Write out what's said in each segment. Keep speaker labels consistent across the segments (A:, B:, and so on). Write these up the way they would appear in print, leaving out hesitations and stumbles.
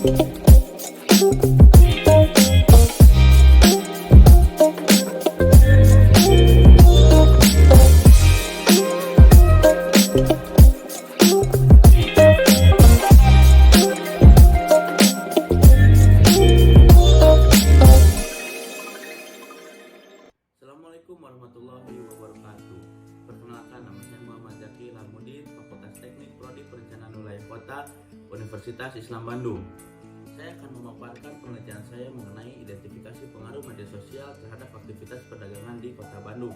A: Assalamualaikum warahmatullahi wabarakatuh. Perkenalkan, nama saya Muhammad Zaki Lamudin, Fakultas Teknik Prodi Perencanaan Wilayah Kota, Universitas Islam Bandung. Saya akan memaparkan penelitian saya mengenai identifikasi pengaruh media sosial terhadap aktivitas perdagangan di Kota Bandung.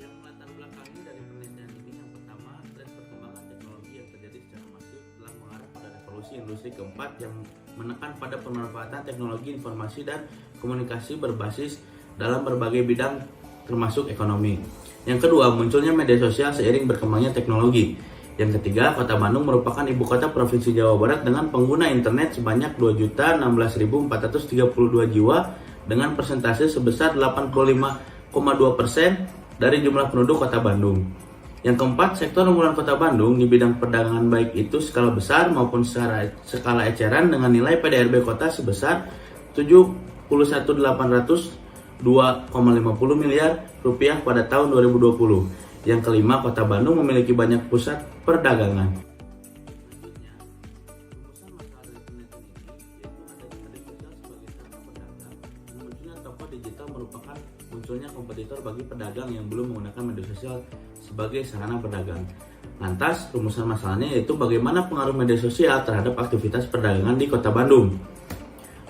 A: Yang melatar belakangi dari penelitian ini, yang pertama, tren perkembangan teknologi yang terjadi secara masif telah mengarah pada revolusi industri keempat yang menekan pada pemanfaatan teknologi informasi dan komunikasi berbasis dalam berbagai bidang termasuk ekonomi. Yang kedua, munculnya media sosial seiring berkembangnya teknologi. Yang ketiga, Kota Bandung merupakan ibu kota Provinsi Jawa Barat dengan pengguna internet sebanyak 2.016.432 jiwa dengan persentase sebesar 85,2% dari jumlah penduduk Kota Bandung. Yang keempat, sektor unggulan Kota Bandung di bidang perdagangan baik itu skala besar maupun skala eceran dengan nilai PDRB kota sebesar 71.800 2,50 miliar rupiah pada tahun 2020. Yang kelima, Kota Bandung memiliki banyak pusat perdagangan. Munculnya toko digital merupakan munculnya kompetitor bagi pedagang yang belum menggunakan media sosial sebagai sarana berdagang. Lantas, rumusan masalahnya yaitu bagaimana pengaruh media sosial terhadap aktivitas perdagangan di Kota Bandung.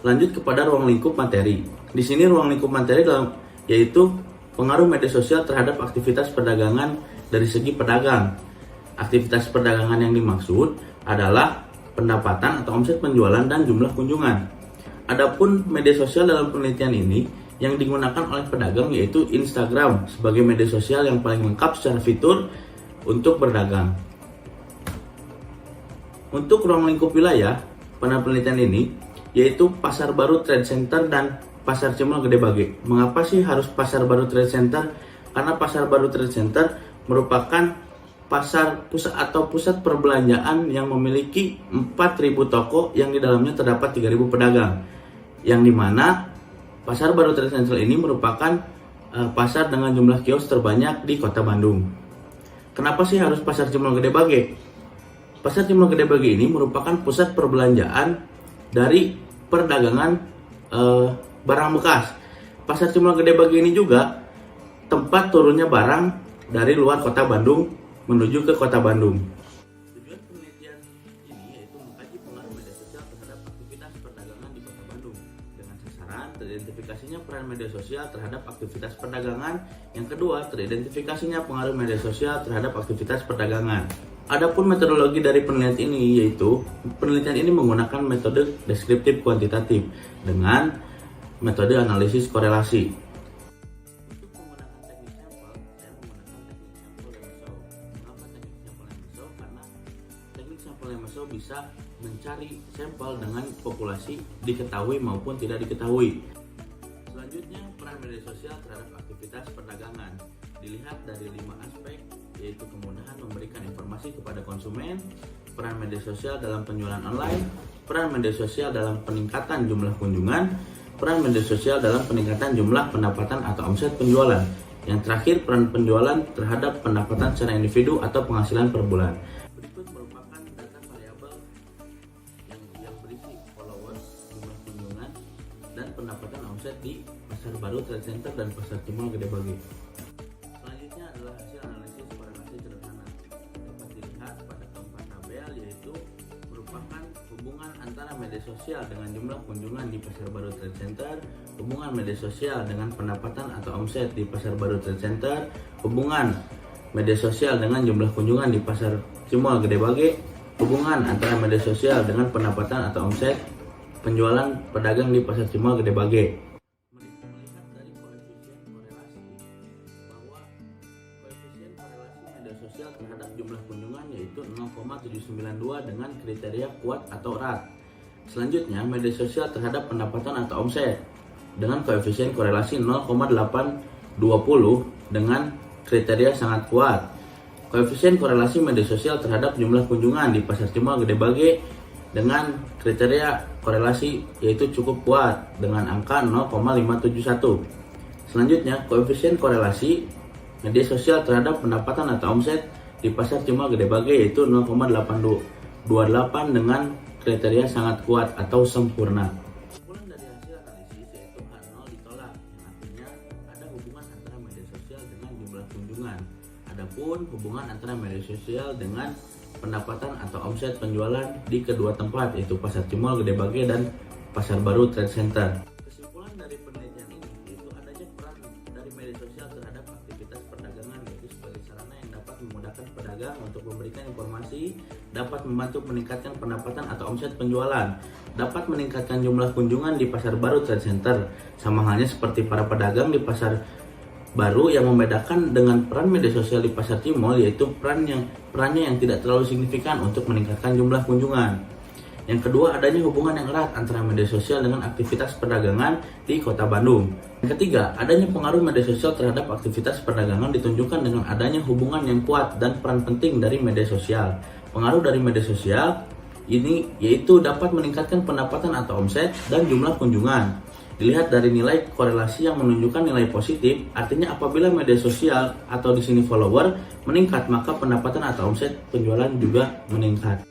A: Lanjut kepada ruang lingkup materi. Di sini ruang lingkup materi yaitu pengaruh media sosial terhadap aktivitas perdagangan dari segi pedagang. Aktivitas perdagangan yang dimaksud adalah pendapatan atau omset penjualan dan jumlah kunjungan. Adapun media sosial dalam penelitian ini yang digunakan oleh pedagang yaitu Instagram sebagai media sosial yang paling lengkap secara fitur untuk berdagang. Untuk ruang lingkup wilayah pada penelitian ini yaitu Pasar Baru Trade Center dan Pasar Cimol Gede Bage. Mengapa sih harus Pasar Baru Trade Center? Karena Pasar Baru Trade Center merupakan pusat perbelanjaan yang memiliki 4.000 toko yang di dalamnya terdapat 3.000 pedagang. Yang dimana Pasar Baru Trade Center ini merupakan pasar dengan jumlah kios terbanyak di Kota Bandung. Kenapa sih harus Pasar Cimol Gede Bage? Pasar Cimol Gede Bage ini merupakan pusat perbelanjaan dari perdagangan barang bekas. Pasar Cimol Gede Bage ini juga tempat turunnya barang dari luar Kota Bandung menuju ke Kota Bandung. Tujuan penelitian ini yaitu mengkaji pengaruh media sosial terhadap aktivitas perdagangan di Kota Bandung dengan sasaran teridentifikasinya peran media sosial terhadap aktivitas perdagangan. Yang kedua, teridentifikasinya pengaruh media sosial terhadap aktivitas perdagangan. Adapun metodologi dari penelitian ini yaitu penelitian ini menggunakan metode deskriptif kuantitatif dengan metode analisis korelasi. Untuk menggunakan teknik sampel, saya menggunakan teknik sampel Lemeso. Mengapa teknik sampel Lemeso? Karena teknik sampel Lemeso bisa mencari sampel dengan populasi diketahui maupun tidak diketahui. Selanjutnya, peran media sosial terhadap aktivitas perdagangan dilihat dari 5 aspek, yaitu kemudahan memberikan informasi kepada konsumen, peran media sosial dalam penjualan online, peran media sosial dalam peningkatan jumlah kunjungan, peran media sosial dalam peningkatan jumlah pendapatan atau omset penjualan. Yang terakhir, peran penjualan terhadap pendapatan secara individu atau penghasilan per bulan. Berikut merupakan data variabel yang berisi followers, jumlah kunjungan, dan pendapatan omset di Pasar Baru Trade Center dan Pasar Cimol Gede Bage. Selanjutnya adalah hasil analisis korelasi sederhana. Dapat dilihat pada keempat tabel, yaitu merupakan hubungan antara media sosial dengan jumlah kunjungan di Pasar Baru Trade Center, hubungan media sosial dengan pendapatan atau omset di Pasar Baru Trade Center, hubungan media sosial dengan jumlah kunjungan di Pasar Cimol Gede Bage, hubungan antara media sosial dengan pendapatan atau omset penjualan pedagang di Pasar Cimol Gede Bage. Melihat dari koefisien korelasi bahwa koefisien korelasi media sosial terhadap jumlah kunjungan yaitu 0,792 dengan kriteria kuat atau erat. Selanjutnya, media sosial terhadap pendapatan atau omset dengan koefisien korelasi 0,820 dengan kriteria sangat kuat. Koefisien korelasi media sosial terhadap jumlah kunjungan di Pasar Cimol Gede Bage dengan kriteria korelasi yaitu cukup kuat dengan angka 0,571. Selanjutnya, koefisien korelasi media sosial terhadap pendapatan atau omset di pasar Cimol Gede Bage yaitu 0,828 dengan kriteria sangat kuat atau sempurna. Kesimpulan dari hasil analisis yaitu H0 ditolak, yang artinya ada hubungan antara media sosial dengan jumlah kunjungan. Adapun hubungan antara media sosial dengan pendapatan atau omset penjualan di kedua tempat yaitu Pasar Cimol Gede Bage dan Pasar Baru Trade Center. Kesimpulan dari penelitian ini yaitu adanya peran dari media sosial terhadap aktivitas perdagangan yaitu sebagai sarana yang dapat memudahkan pedagang untuk memberikan informasi, dapat membantu meningkatkan pendapatan atau omset penjualan, dapat meningkatkan jumlah kunjungan di Pasar Baru Trade Center, sama halnya seperti para pedagang di Pasar Baru. Yang membedakan dengan peran media sosial di Pasar Cimol yaitu perannya yang tidak terlalu signifikan untuk meningkatkan jumlah kunjungan. Yang kedua, adanya hubungan yang erat antara media sosial dengan aktivitas perdagangan di Kota Bandung. Yang ketiga, adanya pengaruh media sosial terhadap aktivitas perdagangan ditunjukkan dengan adanya hubungan yang kuat dan peran penting dari media sosial. Pengaruh dari media sosial ini yaitu dapat meningkatkan pendapatan atau omset dan jumlah kunjungan. Dilihat dari nilai korelasi yang menunjukkan nilai positif, artinya apabila media sosial atau di sini follower meningkat, maka pendapatan atau omset penjualan juga meningkat.